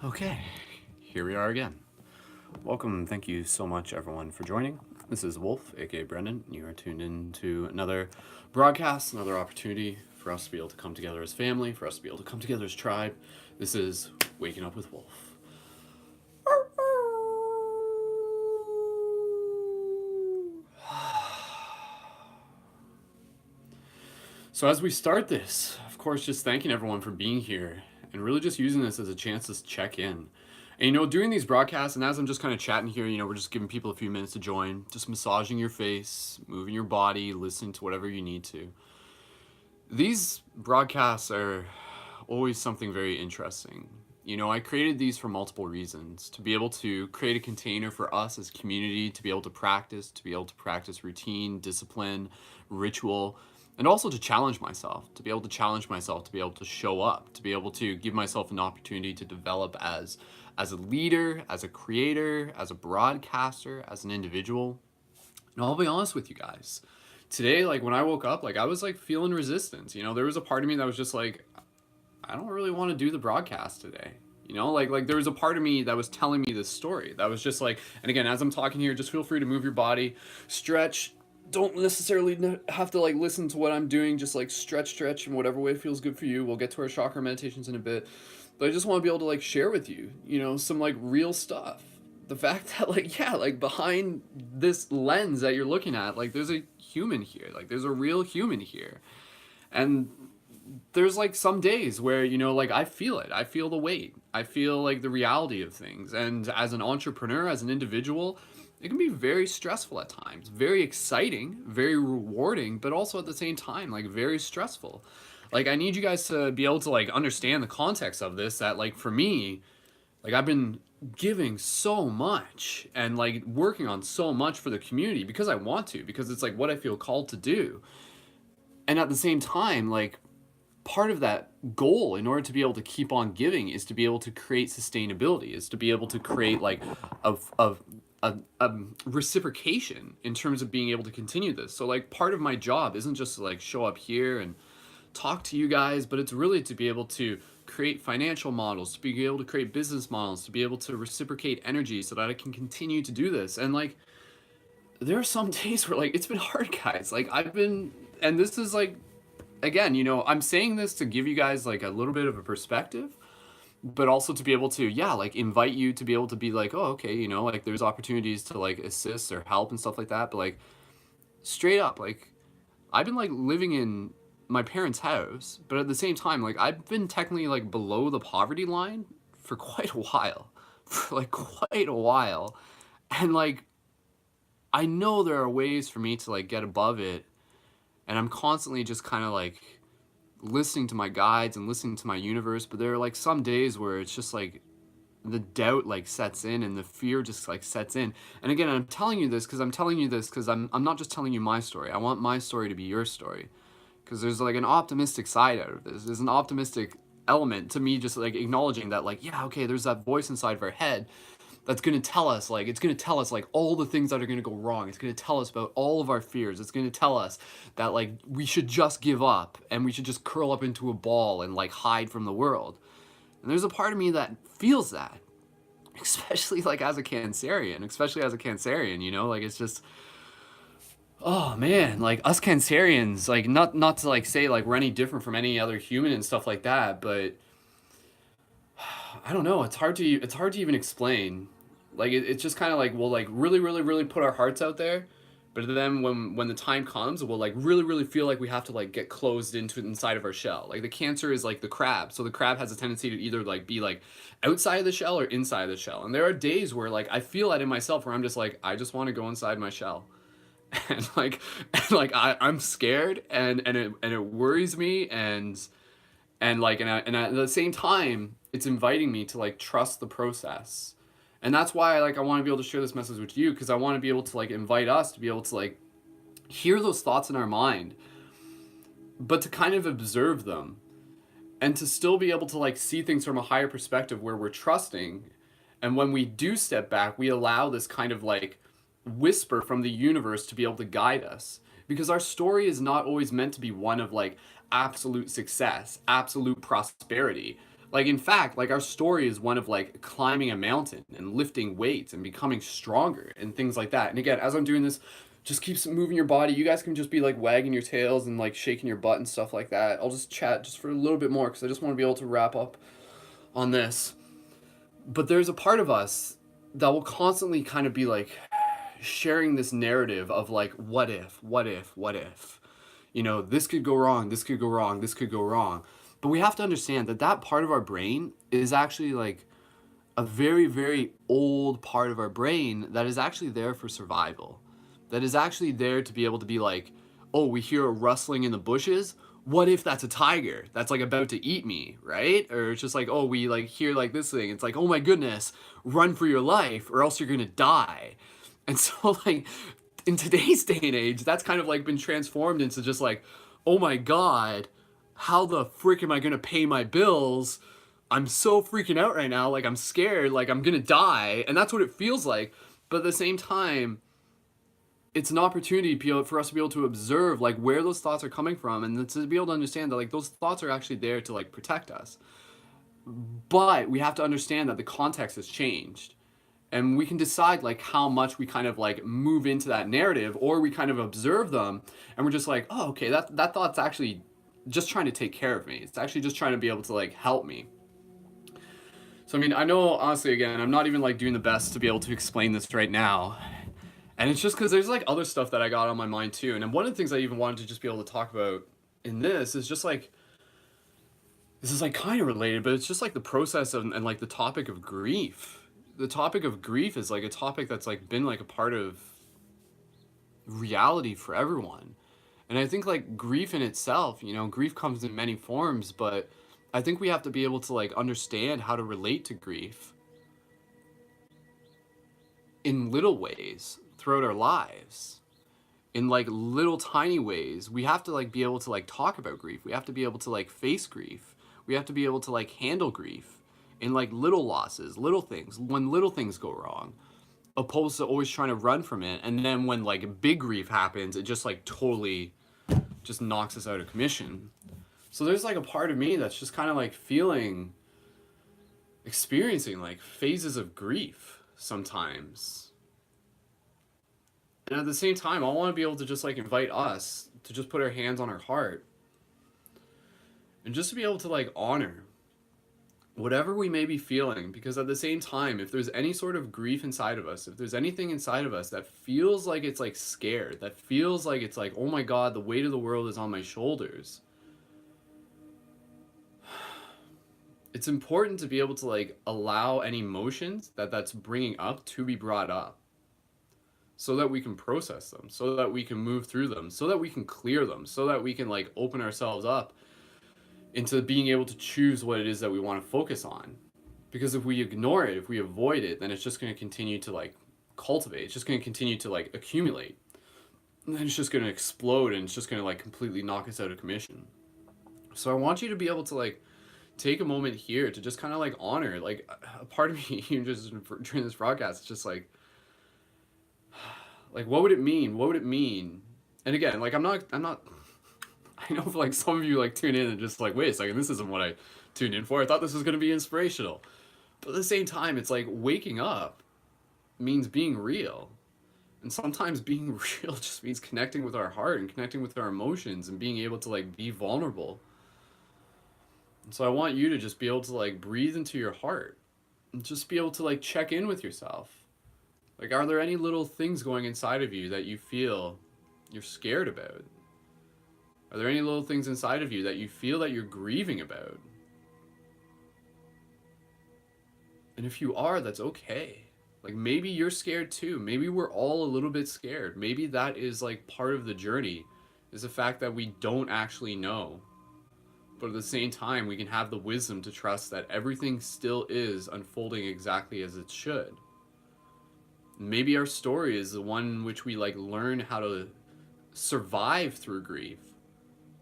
Okay, here we are again. Welcome, thank you so much, everyone, for joining. This is Wolf, aka Brendan. You are tuned in to another broadcast, another opportunity for us to be able to come together as family, for us to be able to come together as tribe. This is Waking Up with Wolf. So, as we start this, of course, just thanking everyone for being here and really just using this as a chance to check in. And during these broadcasts, and as I'm just kind of chatting here, we're just giving people a few minutes to join, just massaging your face, moving your body, listening to whatever you need to. These broadcasts are always something very interesting. I created these for multiple reasons to be able to create a container for us as a community to be able to be able to practice routine, discipline, ritual, and also to challenge myself, to be able to challenge myself, to be able to show up, to be able to give myself an opportunity to develop as a leader, as a creator, as a broadcaster, as an individual. And I'll be honest with you guys. Today, like when I woke up, like I was like feeling resistance. There was a part of me that was just like, I don't really want to do the broadcast today. Like there was a part of me that was telling me this story. That was just like, and again, as I'm talking here, just feel free to move your body, stretch. Don't necessarily have to like listen to what I'm doing. Just like stretch in whatever way feels good for you. We'll get to our chakra meditations in a bit. But I just want to be able to like share with you, some like real stuff. The fact that like, yeah, like behind this lens that you're looking at, like there's a human here. Like there's a real human here. And there's like some days where like I feel it, I feel the weight, I feel like the reality of things. And as an entrepreneur, as an individual, it can be very stressful at times, very exciting, very rewarding, but also at the same time like very stressful. Like I need you guys to be able to like understand the context of this, that like for me, like I've been giving so much and like working on so much for the community because I want to, because it's like what I feel called to do. And at the same time, like part of that goal in order to be able to keep on giving is to be able to create sustainability, is to be able to create like a reciprocation in terms of being able to continue this. So like part of my job isn't just to like show up here and talk to you guys, but it's really to be able to create financial models, to be able to create business models, to be able to reciprocate energy so that I can continue to do this. And like there are some days where like it's been hard, guys. Like I've been, and this is like, again, I'm saying this to give you guys like a little bit of a perspective, but also to be able to, yeah, like invite you to be able to be like, oh, okay, like there's opportunities to like assist or help and stuff like that. But like straight up, like I've been like living in my parents' house, but at the same time, like I've been technically like below the poverty line for quite a while, for like quite a while. And like I know there are ways for me to like get above it, and I'm constantly just kind of like listening to my guides and listening to my universe. But there are like some days where it's just like the doubt like sets in and the fear just like sets in. And again, I'm telling you this because I'm not just telling you my story. I want my story to be your story, because there's like an optimistic side out of this. There's an optimistic element to me just like acknowledging that like, yeah, okay, there's that voice inside of our head that's going to tell us like, it's going to tell us like all the things that are going to go wrong. It's going to tell us about all of our fears. It's going to tell us that like we should just give up and we should just curl up into a ball and like hide from the world. And there's a part of me that feels that, especially like as a Cancerian, like it's just, oh man, like us Cancerians, like not to like say like we're any different from any other human and stuff like that, but I don't know, it's hard to even explain. Like it's just kind of like we'll like really put our hearts out there, but then when the time comes, we'll like really feel like we have to like get closed into inside of our shell. Like the Cancer is like the crab, so the crab has a tendency to either like be like outside of the shell or inside of the shell. And there are days where like I feel that in myself, where I'm just like, I just want to go inside my shell. I'm scared, and it worries me, and at the same time it's inviting me to like trust the process. And that's why like I want to be able to share this message with you, because I want to be able to like invite us to be able to like hear those thoughts in our mind, but to kind of observe them, and to still be able to like see things from a higher perspective where we're trusting. And when we do step back, we allow this kind of like whisper from the universe to be able to guide us, because our story is not always meant to be one of like absolute success, absolute prosperity. Like, in fact, like our story is one of like climbing a mountain and lifting weights and becoming stronger and things like that. And again, as I'm doing this, just keep moving your body. You guys can just be like wagging your tails and like shaking your butt and stuff like that. I'll just chat just for a little bit more because I just want to be able to wrap up on this. But there's a part of us that will constantly kind of be like sharing this narrative of like, what if, what if, what if? You know, this could go wrong, this could go wrong, this could go wrong. But we have to understand that that part of our brain is actually like a very, very old part of our brain that is actually there for survival. That is actually there to be able to be like, oh, we hear a rustling in the bushes. What if that's a tiger that's like about to eat me, right? Or it's just like, oh, we like hear like this thing. It's like, oh my goodness, run for your life or else you're gonna die. And so like in today's day and age, that's kind of like been transformed into just like, oh my God, how the frick am I gonna pay my bills? I'm so freaking out right now. Like I'm scared, like I'm gonna die. And that's what it feels like. But at the same time, it's an opportunity for us to be able to observe like where those thoughts are coming from and to be able to understand that like those thoughts are actually there to like protect us. But we have to understand that the context has changed. And we can decide like how much we kind of like move into that narrative or we kind of observe them and we're just like, oh, okay, that thought's actually just trying to take care of me. It's actually just trying to be able to like help me. So I mean, I know honestly again, I'm not even like doing the best to be able to explain this right now. And it's just because there's like other stuff that I got on my mind too. And then one of the things I even wanted to just be able to talk about in this is just like, this is like kind of related, but it's just like the process of, and like the topic of grief. The topic of grief is like a topic that's like been like a part of reality for everyone. And I think like grief in itself, you know, grief comes in many forms, but I think we have to be able to like understand how to relate to grief in little ways throughout our lives, in like little tiny ways. We have to like be able to like talk about grief. We have to be able to like face grief. We have to be able to like handle grief in like little losses, little things, when little things go wrong, opposed to always trying to run from it. And then when like big grief happens, it just like totally just knocks us out of commission. So there's like a part of me that's just kind of like experiencing like phases of grief sometimes. And at the same time, I want to be able to just like invite us to just put our hands on our heart and just to be able to like honor whatever we may be feeling. Because at the same time, if there's any sort of grief inside of us, if there's anything inside of us that feels like it's like scared, that feels like it's like, oh my God, the weight of the world is on my shoulders, it's important to be able to like allow any emotions that's bringing up to be brought up, so that we can process them, so that we can move through them, so that we can clear them, so that we can like open ourselves up into being able to choose what it is that we want to focus on. Because if we ignore it, if we avoid it, then it's just going to continue to like cultivate. It's just going to continue to like accumulate. And then it's just going to explode and it's just going to like completely knock us out of commission. So I want you to be able to like take a moment here to just kind of like honor, like a part of me even just during this broadcast, it's just like what would it mean? What would it mean? And again, like I'm not I know like some of you like tune in and just like, wait a second, this isn't what I tuned in for. I thought this was going to be inspirational. But at the same time, it's like waking up means being real. And sometimes being real just means connecting with our heart and connecting with our emotions and being able to like be vulnerable. And so I want you to just be able to like breathe into your heart and just be able to like check in with yourself. Like, are there any little things going inside of you that you feel you're scared about? Are there any little things inside of you that you feel that you're grieving about? And if you are, that's okay. Like maybe you're scared too. Maybe we're all a little bit scared. Maybe that is like part of the journey, is the fact that we don't actually know. But at the same time, we can have the wisdom to trust that everything still is unfolding exactly as it should. Maybe our story is the one in which we like learn how to survive through grief,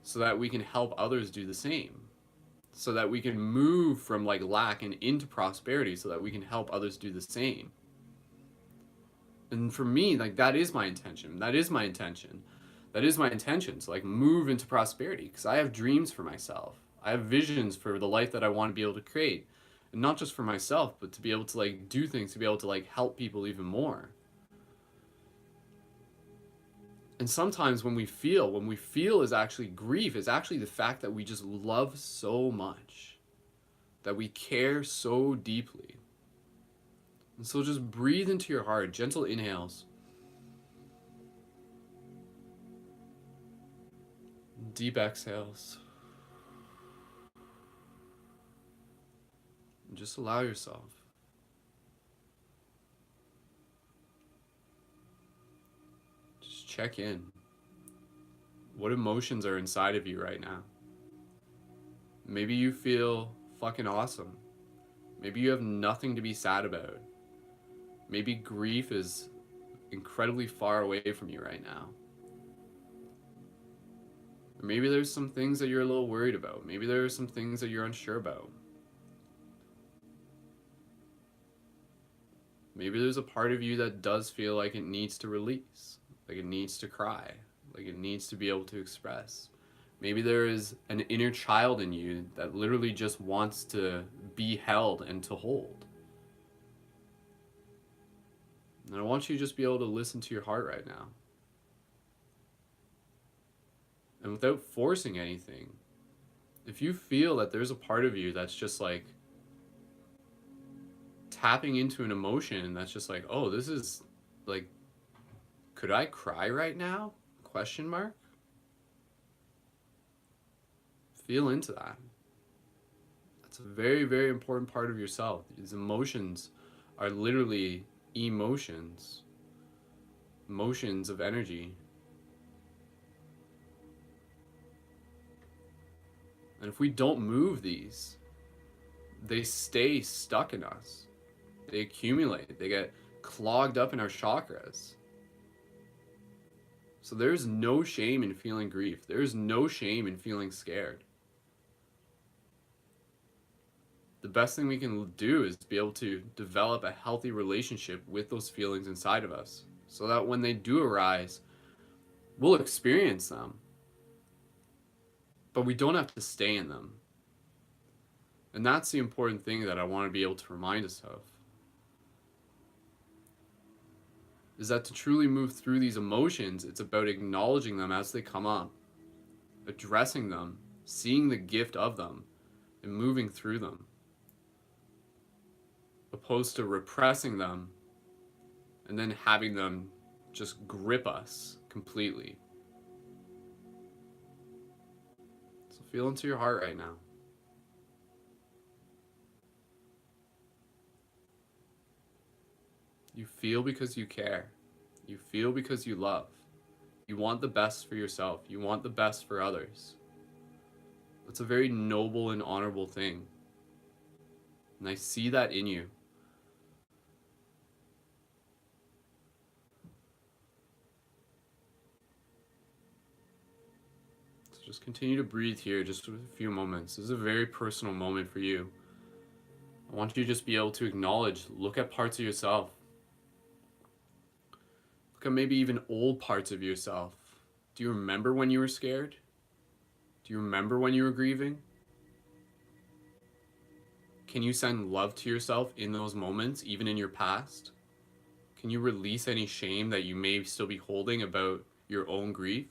so that we can help others do the same, so that we can move from like lack and into prosperity, so that we can help others do the same. And for me, like that is my intention. That is my intention to like move into prosperity, because I have dreams for myself. I have visions for the life that I want to be able to create. And not just for myself, but to be able to like do things, to be able to like help people even more. And sometimes when we feel is actually grief, is actually the fact that we just love so much, that we care so deeply. And so just breathe into your heart, gentle inhales, deep exhales. And just allow yourself. Just check in. What emotions are inside of you right now? Maybe you feel fucking awesome. Maybe you have nothing to be sad about. Maybe grief is incredibly far away from you right now. Or maybe there's some things that you're a little worried about. Maybe there are some things that you're unsure about. Maybe there's a part of you that does feel like it needs to release, like it needs to cry, like it needs to be able to express. Maybe there is an inner child in you that literally just wants to be held and to hold. And I want you to just be able to listen to your heart right now. And without forcing anything, if you feel that there's a part of you that's just like tapping into an emotion that's just like, oh, this is like, could I cry right now? Question mark. Feel into that. That's a very, very important part of yourself. These emotions are literally emotions, motions of energy. And if we don't move these, they stay stuck in us. They accumulate, they get clogged up in our chakras. So there's no shame in feeling grief. There's no shame in feeling scared. The best thing we can do is be able to develop a healthy relationship with those feelings inside of us so that when they do arise, we'll experience them. But we don't have to stay in them. And that's the important thing that I want to be able to remind us of. Is that to truly move through these emotions, it's about acknowledging them as they come up, addressing them, seeing the gift of them, and moving through them, opposed to repressing them and then having them just grip us completely. So feel into your heart right now. You feel because you care. You feel because you love. You want the best for yourself. You want the best for others. That's a very noble and honorable thing. And I see that in you. So just continue to breathe here just for a few moments. This is a very personal moment for you. I want you to just be able to acknowledge, look at parts of yourself. Look at maybe even old parts of yourself. Do you remember when you were scared? Do you remember when you were grieving? Can you send love to yourself in those moments, even in your past? Can you release any shame that you may still be holding about your own grief?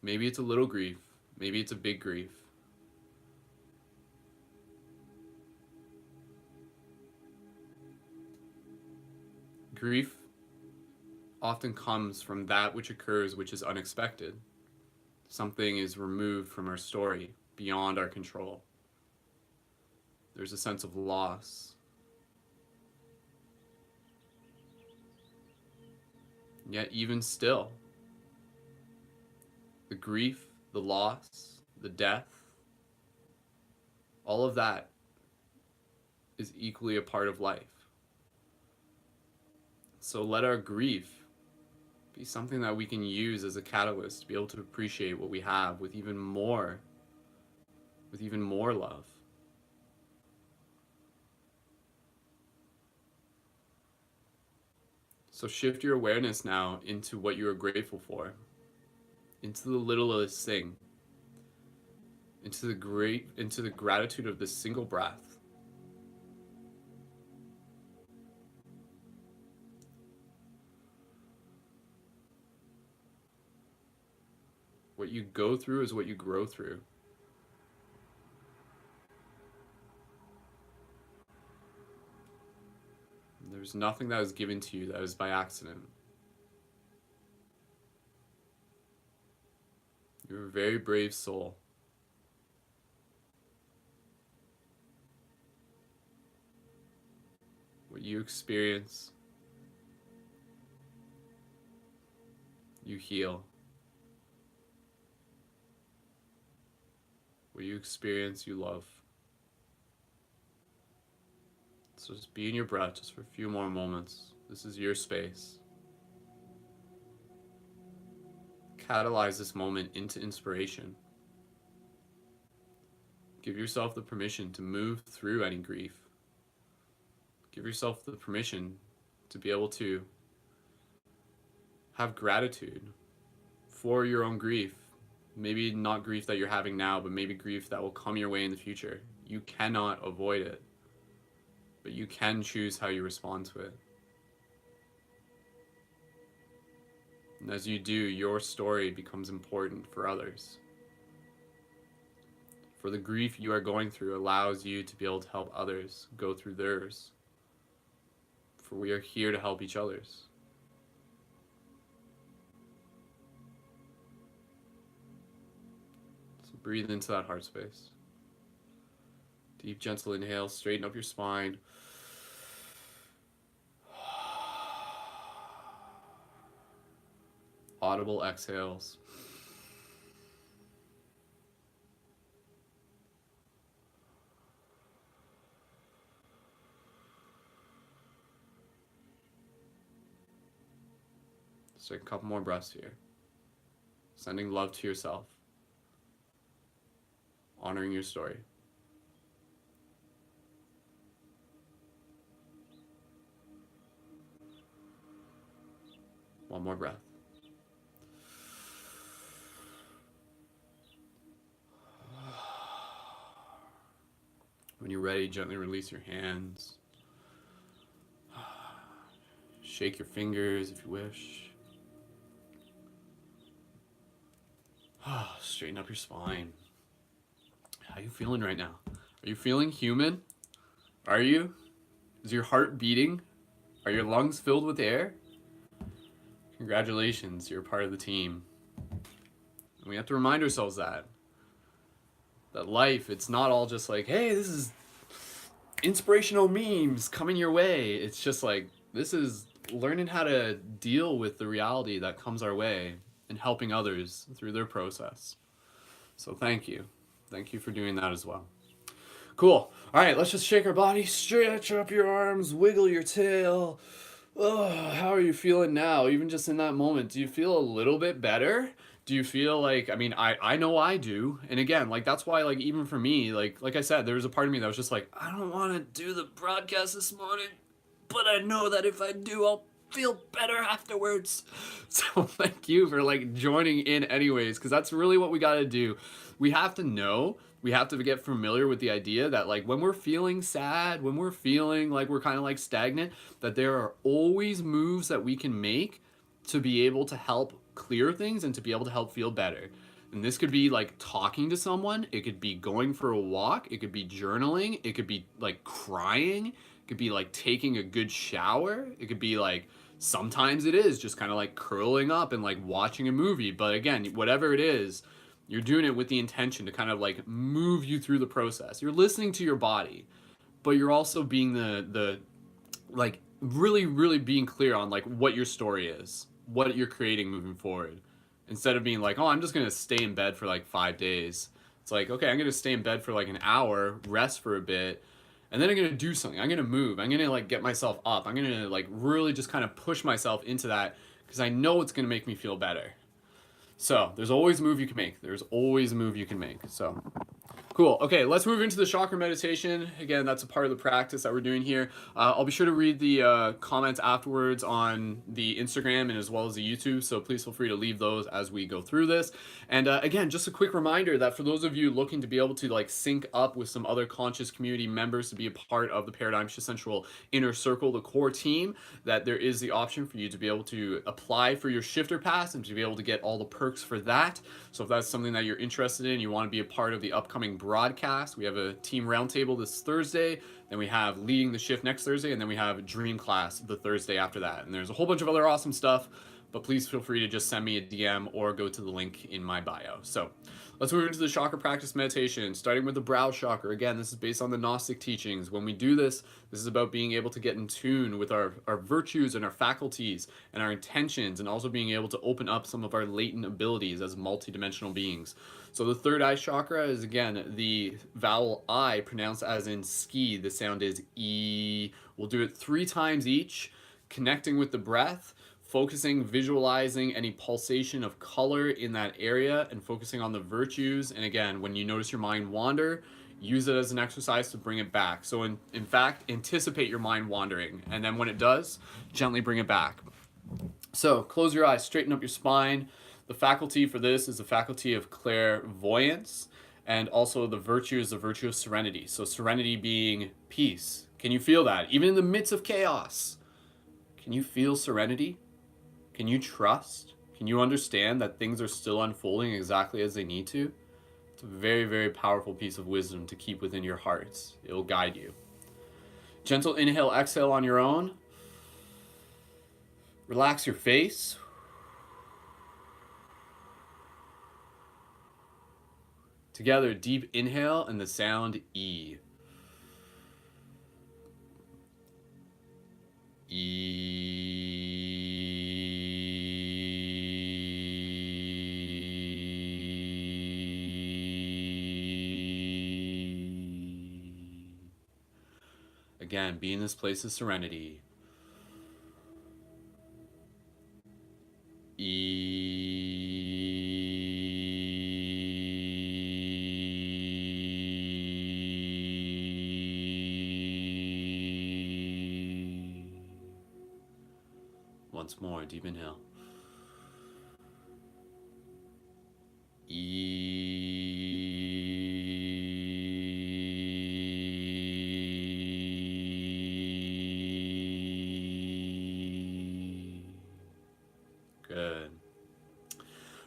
Maybe it's a little grief. Maybe it's a big grief. Grief often comes from that which occurs which is unexpected. Something is removed from our story, beyond our control. There's a sense of loss. Yet even still, the grief, the loss, the death, all of that is equally a part of life. So let our grief be something that we can use as a catalyst to be able to appreciate what we have with even more love. So shift your awareness now into what you are grateful for, into the littlest thing. into the gratitude of this single breath. What you go through is what you grow through. There's nothing that is given to you that is by accident. You're a very brave soul. What you experience, you heal. What you experience, you love. So just be in your breath just for a few more moments. This is your space. Catalyze this moment into inspiration. Give yourself the permission to move through any grief. Give yourself the permission to be able to have gratitude for your own grief. Maybe not grief that you're having now, but maybe grief that will come your way in the future. You cannot avoid it, but you can choose how you respond to it. And as you do, your story becomes important for others. For the grief you are going through allows you to be able to help others go through theirs. For we are here to help each other. So breathe into that heart space. Deep, gentle inhale, straighten up your spine. Audible exhales. Let's take a couple more breaths here. Sending love to yourself. Honoring your story. One more breath. When you're ready, gently release your hands. Shake your fingers if you wish. Straighten up your spine. How are you feeling right now? Are you feeling human? Are you? Is your heart beating? Are your lungs filled with air? Congratulations, you're part of the team. And we have to remind ourselves that life, it's not all just like, hey, this is inspirational memes coming your way. It's just like, this is learning how to deal with the reality that comes our way and helping others through their process. So thank you. Thank you for doing that as well. Cool. All right, let's just shake our body, stretch up your arms, wiggle your tail. Oh, how are you feeling now? Even just in that moment, do you feel a little bit better? Do you feel like, I mean, I know I do. And again, like, that's why, like, even for me, like I said, there was a part of me that was just like, I don't want to do the broadcast this morning, but I know that if I do, I'll feel better afterwards. So thank you for, like, joining in anyways, because that's really what we got to do. We have to know, we have to get familiar with the idea that, like, when we're feeling sad, when we're feeling like we're kind of like stagnant, that there are always moves that we can make to be able to help clear things and to be able to help feel better. And this could be like talking to someone, it could be going for a walk, it could be journaling, it could be like crying, it could be like taking a good shower, it could be like, sometimes it is just kind of like curling up and like watching a movie. But again, whatever it is, you're doing it with the intention to kind of like move you through the process. You're listening to your body, but you're also being the like really being clear on like what your story is, what you're creating moving forward. Instead of being like, oh, I'm just going to stay in bed for like 5 days. It's like, okay, I'm going to stay in bed for like an hour, rest for a bit, and then I'm going to do something. I'm going to move. I'm going to like get myself up. I'm going to like really just kind of push myself into that because I know it's going to make me feel better. So there's always a move you can make. There's always a move you can make. So Cool. Okay, let's move into the chakra meditation. Again, that's a part of the practice that we're doing here. I'll be sure to read the comments afterwards on the Instagram and as well as the YouTube, so please feel free to leave those as we go through this. And again, just a quick reminder that for those of you looking to be able to like sync up with some other conscious community members to be a part of the Paradigm Shift Central Inner Circle, the core team, that there is the option for you to be able to apply for your shifter pass and to be able to get all the perks for that. So if that's something that you're interested in, you want to be a part of the upcoming broadcast, we have a team roundtable this Thursday, then we have leading the shift next Thursday, and then we have dream class the Thursday after that. And there's a whole bunch of other awesome stuff, but please feel free to just send me a DM or go to the link in my bio. So let's move into the chakra practice meditation, starting with the brow chakra. Again, this is based on the Gnostic teachings. When we do this, this is about being able to get in tune with our virtues and our faculties and our intentions, and also being able to open up some of our latent abilities as multidimensional beings. So the third eye chakra is, again, the vowel I pronounced as in ski. The sound is E. We'll do it 3 times each, connecting with the breath, focusing, visualizing any pulsation of color in that area, and focusing on the virtues. And again, when you notice your mind wander, use it as an exercise to bring it back. So in fact, anticipate your mind wandering, and then when it does, gently bring it back. So close your eyes, straighten up your spine. The faculty for this is the faculty of clairvoyance, and also the virtue is the virtue of serenity. So serenity being peace. Can you feel that? Even in the midst of chaos, can you feel serenity? Can you trust? Can you understand that things are still unfolding exactly as they need to? It's a very, very powerful piece of wisdom to keep within your hearts. It will guide you. Gentle inhale, exhale on your own. Relax your face. Together, deep inhale and the sound E. Again, be in this place of serenity. Once more, deep inhale. Good.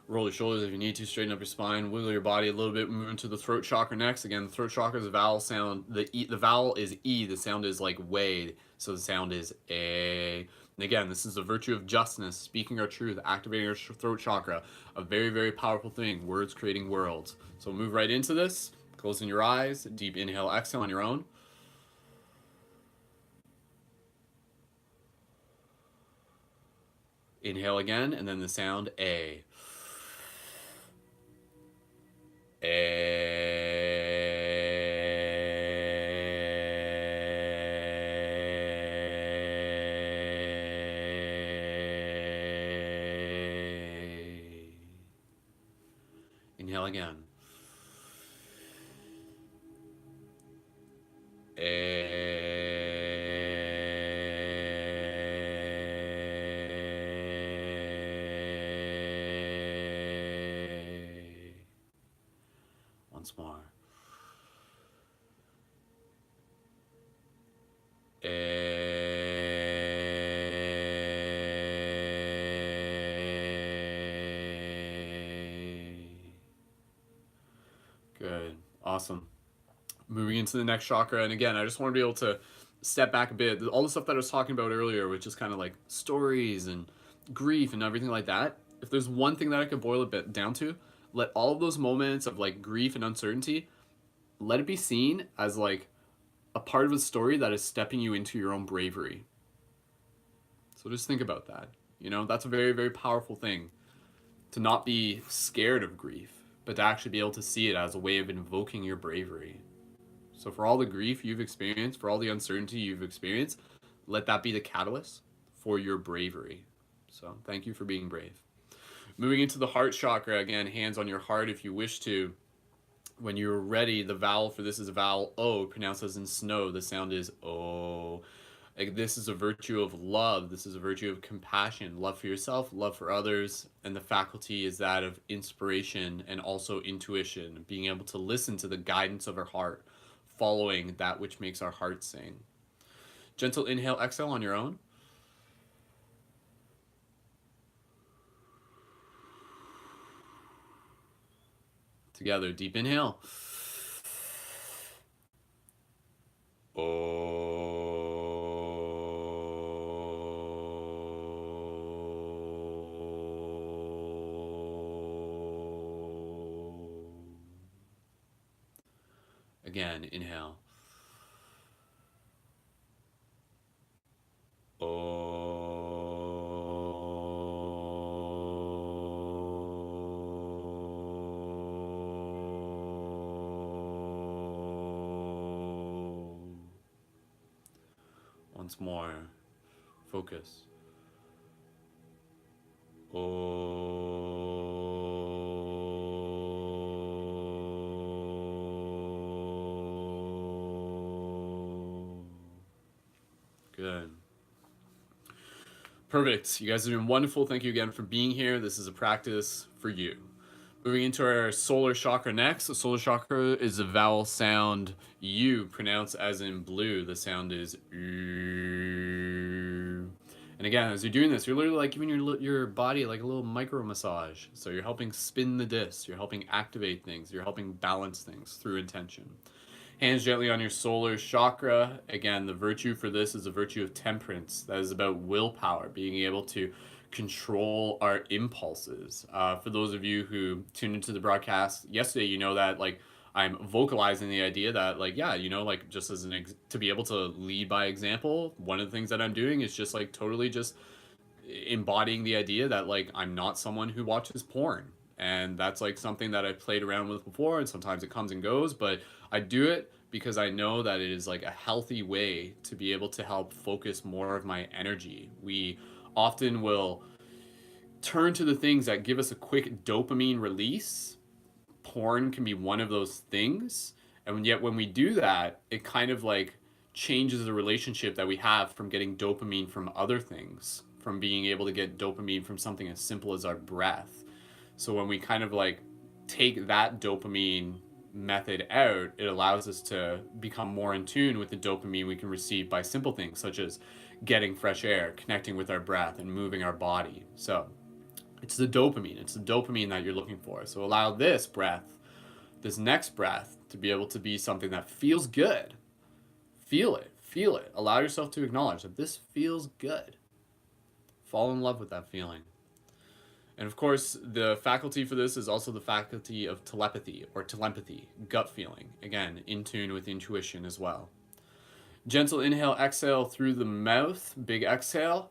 Roll your shoulders if you need to. Straighten up your spine. Wiggle your body a little bit. Move into the throat chakra next. Again, the throat chakra is a vowel sound. The vowel is E. The sound is like way. So the sound is A. And again, this is the virtue of justness, speaking our truth, activating our throat chakra. A very, very powerful thing. Words creating worlds. So move right into this. Closing your eyes. Deep inhale, exhale on your own. Inhale again, and then the sound A. Inhale again. Once more. Good. Awesome. Moving into the next chakra, and again, I just want to be able to step back a bit. All the stuff that I was talking about earlier, which is kind of like stories and grief and everything like that. If there's one thing that I could boil it bit down to, let all of those moments of like grief and uncertainty, let it be seen as like a part of a story that is stepping you into your own bravery. So just think about that. You know, that's a very, very powerful thing, to not be scared of grief, but to actually be able to see it as a way of invoking your bravery. So for all the grief you've experienced, for all the uncertainty you've experienced, let that be the catalyst for your bravery. So thank you for being brave. Moving into the heart chakra, again, hands on your heart if you wish to. When you're ready, the vowel for this is a vowel O, pronounced as in snow. The sound is O. Like, this is a virtue of love. This is a virtue of compassion, love for yourself, love for others. And the faculty is that of inspiration and also intuition, being able to listen to the guidance of our heart, following that which makes our heart sing. Gentle inhale, exhale on your own. Together, deep inhale. Again, inhale. Once more, focus. Good. Perfect. You guys are doing wonderful. Thank you again for being here. This is a practice for you. Moving into our solar chakra next. The solar chakra is a vowel sound U, pronounced as in blue. The sound is U. And again, as you're doing this, you're literally like giving your body like a little micro massage. So you're helping spin the disc. You're helping activate things. You're helping balance things through intention. Hands gently on your solar chakra. Again, the virtue for this is a virtue of temperance. That is about willpower, being able to control our impulses. For those of you who tuned into the broadcast yesterday, you know that like I'm vocalizing the idea that like, yeah, you know, like just as to be able to lead by example, one of the things that I'm doing is just like totally just embodying the idea that like I'm not someone who watches porn. And that's like something that I've played around with before, and sometimes it comes and goes, but I do it because I know that it is like a healthy way to be able to help focus more of my energy. We often will turn to the things that give us a quick dopamine release. Porn can be one of those things. And yet when we do that, it kind of like changes the relationship that we have from getting dopamine from other things, from being able to get dopamine from something as simple as our breath. So when we kind of like take that dopamine method out, it allows us to become more in tune with the dopamine we can receive by simple things such as getting fresh air, connecting with our breath, and moving our body. So it's the dopamine that you're looking for. So allow this breath, this next breath, to be able to be something that feels good. Feel it, feel it. Allow yourself to acknowledge that this feels good. Fall in love with that feeling. And of course, the faculty for this is also the faculty of telepathy or telepathy, gut feeling. Again, in tune with intuition as well. Gentle inhale, exhale through the mouth. Big exhale.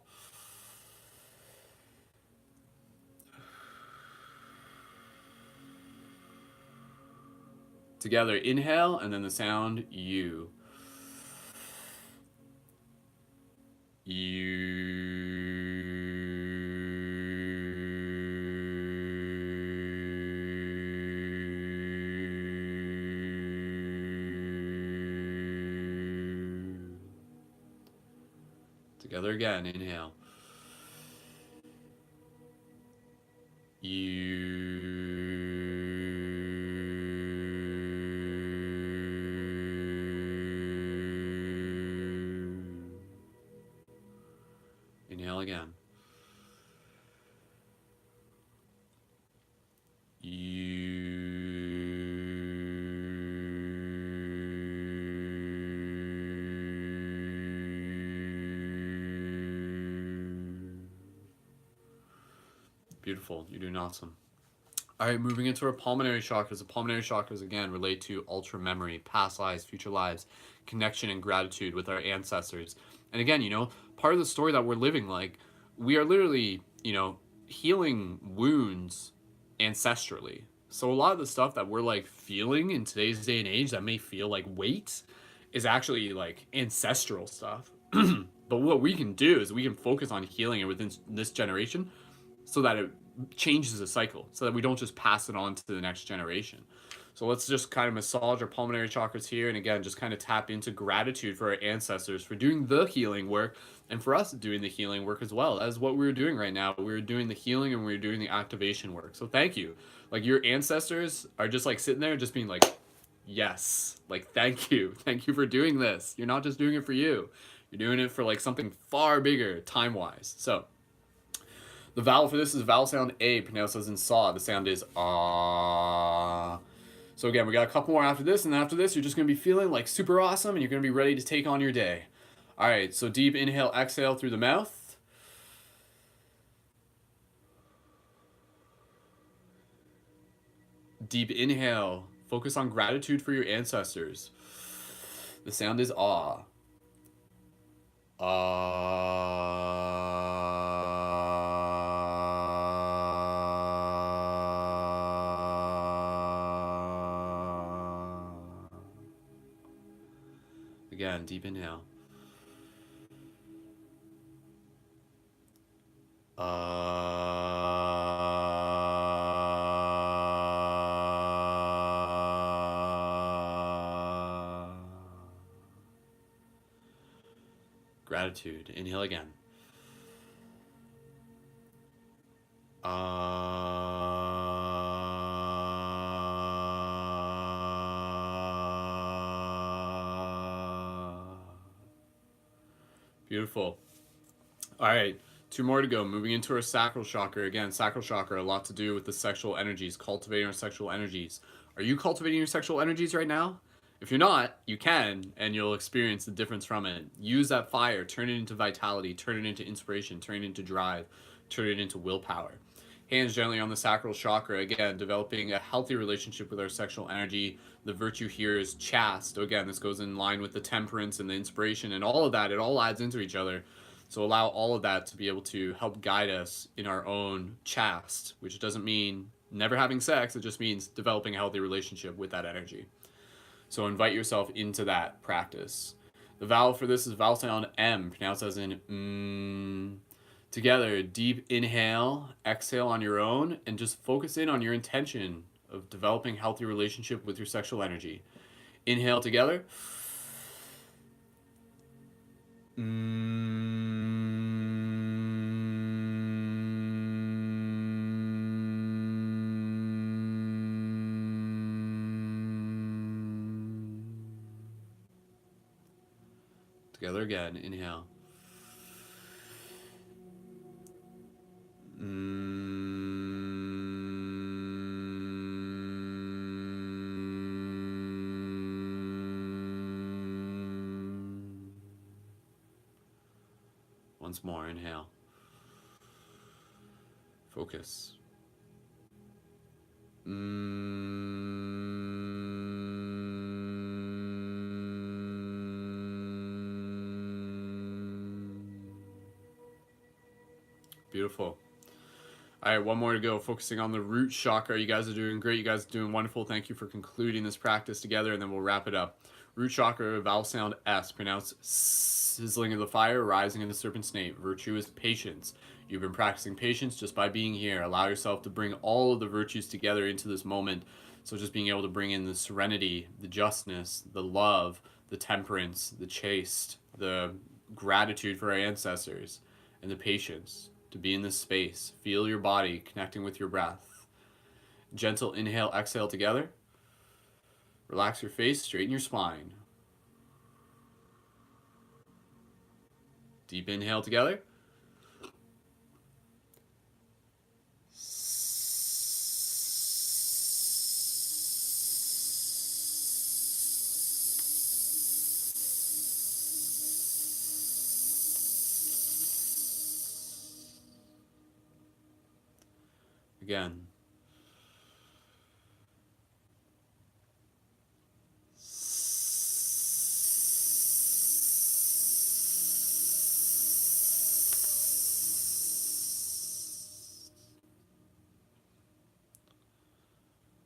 Together, inhale, and then the sound U. Together again, inhale. Inhale again. Beautiful. You're doing awesome. All right, moving into our pulmonary chakras. The pulmonary chakras, again, relate to ultra memory, past lives, future lives, connection and gratitude with our ancestors. And again, you know, part of the story that we're living, like, we are literally, you know, healing wounds ancestrally. So a lot of the stuff that we're like feeling in today's day and age that may feel like weight is actually like ancestral stuff. But what we can do is we can focus on healing it within this generation so that it changes the cycle, so that we don't just pass it on to the next generation. So let's just kind of massage our pulmonary chakras here. And again, just kind of tap into gratitude for our ancestors for doing the healing work and for us doing the healing work as well as what we're doing right now. We're doing the healing and we're doing the activation work. So thank you. Like your ancestors are just like sitting there just being like, yes, like thank you. Thank you for doing this. You're not just doing it for you. You're doing it for like something far bigger time-wise. So the vowel for this is vowel sound A, pronounced as in saw. The sound is ah. So again, we got a couple more after this, and after this, you're just going to be feeling like super awesome, and you're going to be ready to take on your day. All right, so deep inhale, exhale through the mouth. Deep inhale, focus on gratitude for your ancestors. The sound is ah. Again, deep inhale. Gratitude. Inhale again. Beautiful. All right, two more to go. Moving into our sacral chakra. Again, sacral chakra, a lot to do with the sexual energies, cultivating our sexual energies. Are you cultivating your sexual energies right now? If you're not, you can, and you'll experience the difference from it. Use that fire, turn it into vitality, turn it into inspiration, turn it into drive, turn it into willpower. Hands gently on the sacral chakra. Again, developing a healthy relationship with our sexual energy. The virtue here is chaste. So again, this goes in line with the temperance and the inspiration and all of that. It all adds into each other. So allow all of that to be able to help guide us in our own chaste, which doesn't mean never having sex. It just means developing a healthy relationship with that energy. So invite yourself into that practice. The vowel for this is vowel sound M, pronounced as in Together, deep inhale, exhale on your own, and just focus in on your intention of developing healthy relationship with your sexual energy. Inhale together. Together again, inhale. Once more, inhale. Focus. Beautiful. All right, one more to go. Focusing on the root chakra. You guys are doing great. You guys are doing wonderful. Thank you for concluding this practice together, and then we'll wrap it up. Root chakra, vowel sound S, pronounced sizzling of the fire, rising in the serpent's nape. Virtue is patience. You've been practicing patience just by being here. Allow yourself to bring all of the virtues together into this moment. So just being able to bring in the serenity, the justness, the love, the temperance, the chaste, the gratitude for our ancestors, and the patience to be in this space. Feel your body connecting with your breath. Gentle inhale, exhale together. Relax your face, straighten your spine. Deep inhale together. Again.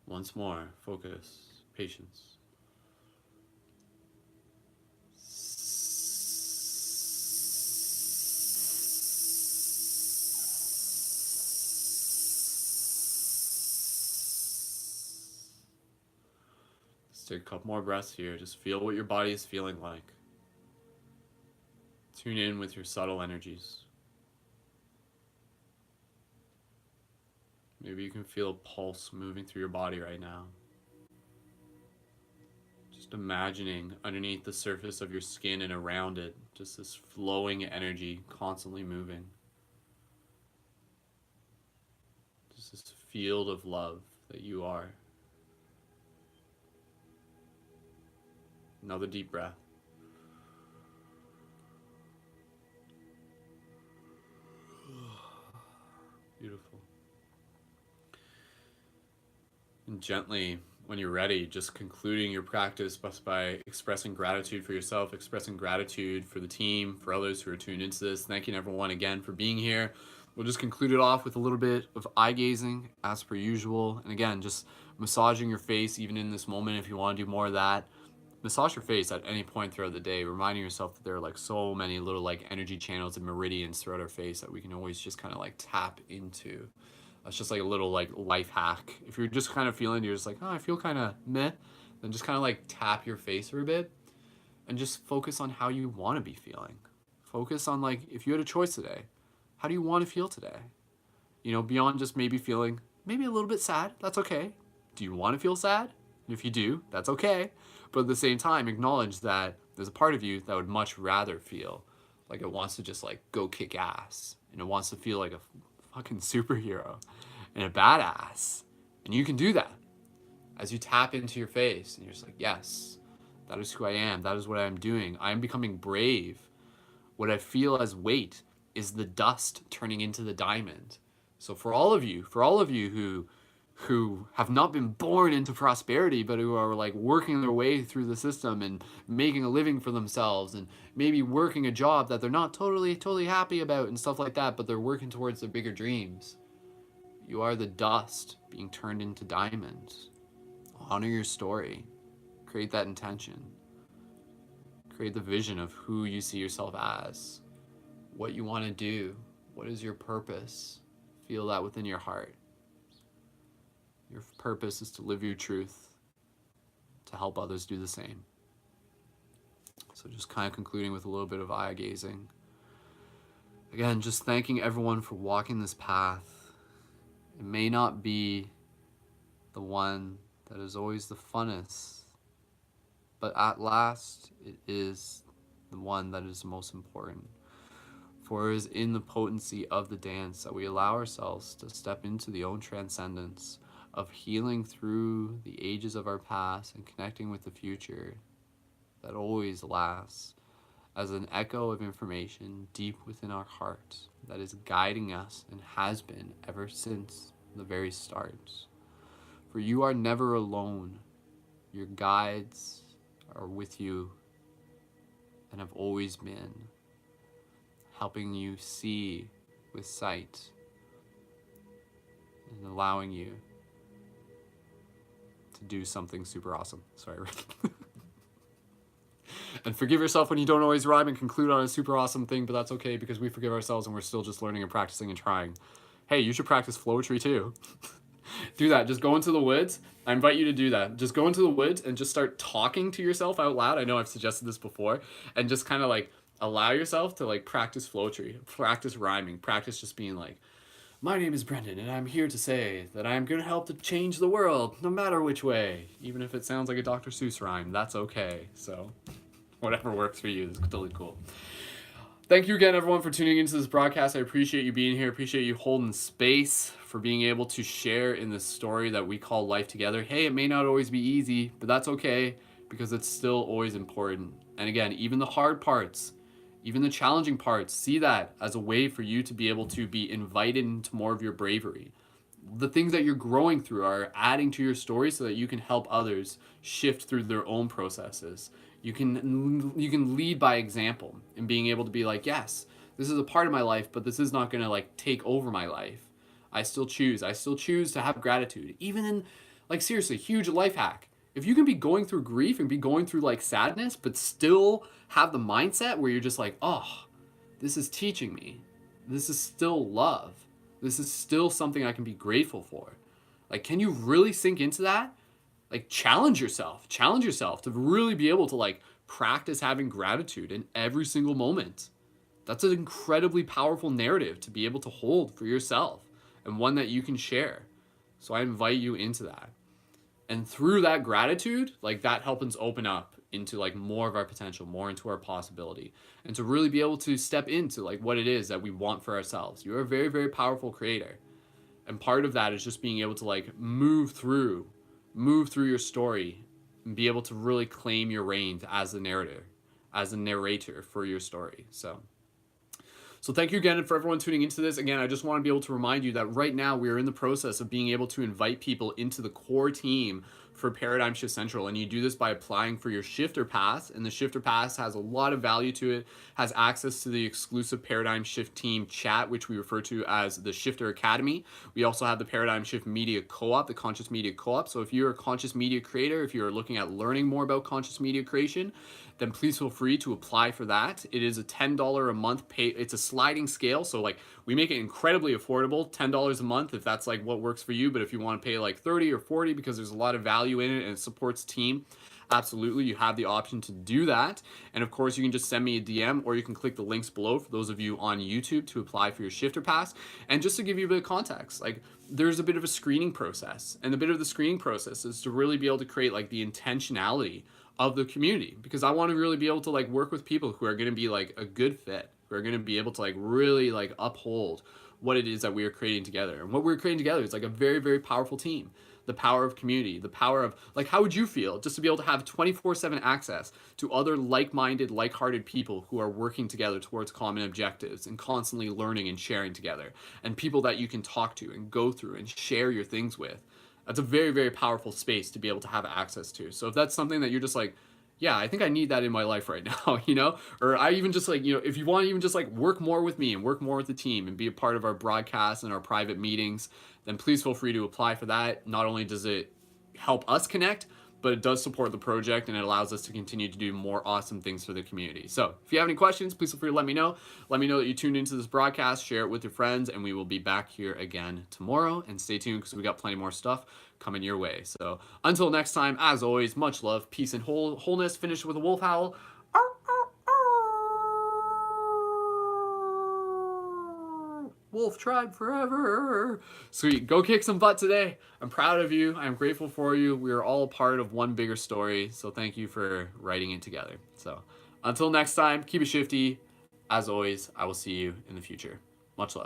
Once more, focus, patience. Just take a couple more breaths here. Just feel what your body is feeling like. Tune in with your subtle energies. Maybe you can feel a pulse moving through your body right now. Just imagining underneath the surface of your skin and around it, just this flowing energy constantly moving. Just this field of love that you are. Another deep breath. Beautiful. And gently, when you're ready, just concluding your practice by expressing gratitude for yourself, expressing gratitude for the team, for others who are tuned into this. Thanking everyone again for being here. We'll just conclude it off with a little bit of eye gazing as per usual. And again, just massaging your face even in this moment if you want to do more of that. Massage your face at any point throughout the day, reminding yourself that there are like so many little like energy channels and meridians throughout our face that we can always just kind of like tap into. That's just like a little like life hack. If you're just kind of feeling, you're just like, oh, I feel kind of meh, then just kind of like tap your face for a bit and just focus on how you want to be feeling. Focus on like, if you had a choice today, how do you want to feel today? You know, beyond just maybe feeling maybe a little bit sad, that's okay. Do you want to feel sad? If you do, that's okay. But at the same time, acknowledge that there's a part of you that would much rather feel like it wants to just like go kick ass and it wants to feel like a fucking superhero and a badass. And you can do that as you tap into your face and you're just like, yes, that is who I am. That is what I'm doing. I am becoming brave. What I feel as weight is the dust turning into the diamond. So for all of you who have not been born into prosperity, but who are like working their way through the system and making a living for themselves and maybe working a job that they're not totally happy about and stuff like that, but they're working towards their bigger dreams. You are the dust being turned into diamonds. Honor your story. Create that intention. Create the vision of who you see yourself as, what you want to do, what is your purpose. Feel that within your heart. Your purpose is to live your truth, to help others do the same. So just kind of concluding with a little bit of eye gazing. Again, just thanking everyone for walking this path. It may not be the one that is always the funnest, but at last it is the one that is most important. For it is in the potency of the dance that we allow ourselves to step into the own transcendence of healing through the ages of our past and connecting with the future that always lasts as an echo of information deep within our hearts that is guiding us and has been ever since the very start. For you are never alone. Your guides are with you and have always been, helping you see with sight and allowing you to do something super awesome. Sorry, Rick. And forgive yourself when you don't always rhyme and conclude on a super awesome thing, but that's okay because we forgive ourselves and we're still just learning and practicing and trying. Hey, you should practice flowetry too. Do that. Just go into the woods. I invite you to do that. Just go into the woods and just start talking to yourself out loud. I know I've suggested this before. And just kind of like allow yourself to like practice flowetry, practice rhyming, practice just being like, my name is Brendan, and I'm here to say that I'm going to help to change the world, no matter which way. Even if it sounds like a Dr. Seuss rhyme, that's okay. So, whatever works for you is totally cool. Thank you again, everyone, for tuning into this broadcast. I appreciate you being here. Appreciate you holding space, for being able to share in this story that we call life together. Hey, it may not always be easy, but that's okay, because it's still always important. And again, even the hard parts, even the challenging parts, see that as a way for you to be able to be invited into more of your bravery. The things that you're growing through are adding to your story so that you can help others shift through their own processes. You can lead by example and being able to be like, yes, this is a part of my life, but this is not going to like take over my life. I still choose to have gratitude. Even in like, seriously, huge life hack. If you can be going through grief and be going through like sadness, but still have the mindset where you're just like, oh, this is teaching me. This is still love. This is still something I can be grateful for. Like, can you really sink into that? Like challenge yourself to really be able to like practice having gratitude in every single moment. That's an incredibly powerful narrative to be able to hold for yourself and one that you can share. So I invite you into that. And through that gratitude, like that helps us open up into like more of our potential, more into our possibility, and to really be able to step into like what it is that we want for ourselves. You're a very, very powerful creator. And part of that is just being able to like move through your story and be able to really claim your reign as the narrator, as a narrator for your story. So thank you again for everyone tuning into this. Again, I just want to be able to remind you that right now we are in the process of being able to invite people into the core team for Paradigm Shift Central. And you do this by applying for your Shifter Pass. And the Shifter Pass has a lot of value to it, has access to the exclusive Paradigm Shift team chat, which we refer to as the Shifter Academy. We also have the Paradigm Shift Media Co-op, the Conscious Media Co-op. So if you're a conscious media creator, if you're looking at learning more about conscious media creation, then please feel free to apply for that. It is a $10 a month pay. It's a sliding scale. So like we make it incredibly affordable, $10 a month if that's like what works for you. But if you want to pay like 30 or 40 because there's a lot of value in it and it supports team, absolutely, you have the option to do that. And of course, you can just send me a DM or you can click the links below for those of you on YouTube to apply for your Shifter Pass. And just to give you a bit of context, like there's a bit of a screening process. And the bit of the screening process is to really be able to create like the intentionality of the community, because I want to really be able to like work with people who are going to be like a good fit, who are going to be able to like really like uphold what it is that we are creating together. And what we're creating together is like a very, very powerful team. The power of community, the power of like, how would you feel just to be able to have 24/7 access to other like-minded, like-hearted people who are working together towards common objectives and constantly learning and sharing together, and people that you can talk to and go through and share your things with. That's a very, very powerful space to be able to have access to. So if that's something that you're just like, yeah, I think I need that in my life right now, you know? Or I even just like, you know, if you want to even just like work more with me and work more with the team and be a part of our broadcasts and our private meetings, then please feel free to apply for that. Not only does it help us connect, but it does support the project and it allows us to continue to do more awesome things for the community. So if you have any questions, please feel free to let me know. Let me know that you tuned into this broadcast, share it with your friends, and we will be back here again tomorrow. And stay tuned because we got plenty more stuff coming your way. So until next time, as always, much love, peace, and wholeness. Finish with a wolf howl. Wolf tribe forever. Sweet. Go kick some butt today. I'm proud of you. I'm grateful for you. We are all a part of one bigger story. So thank you for writing it together. So until next time, keep it shifty. As always, I will see you in the future. Much love.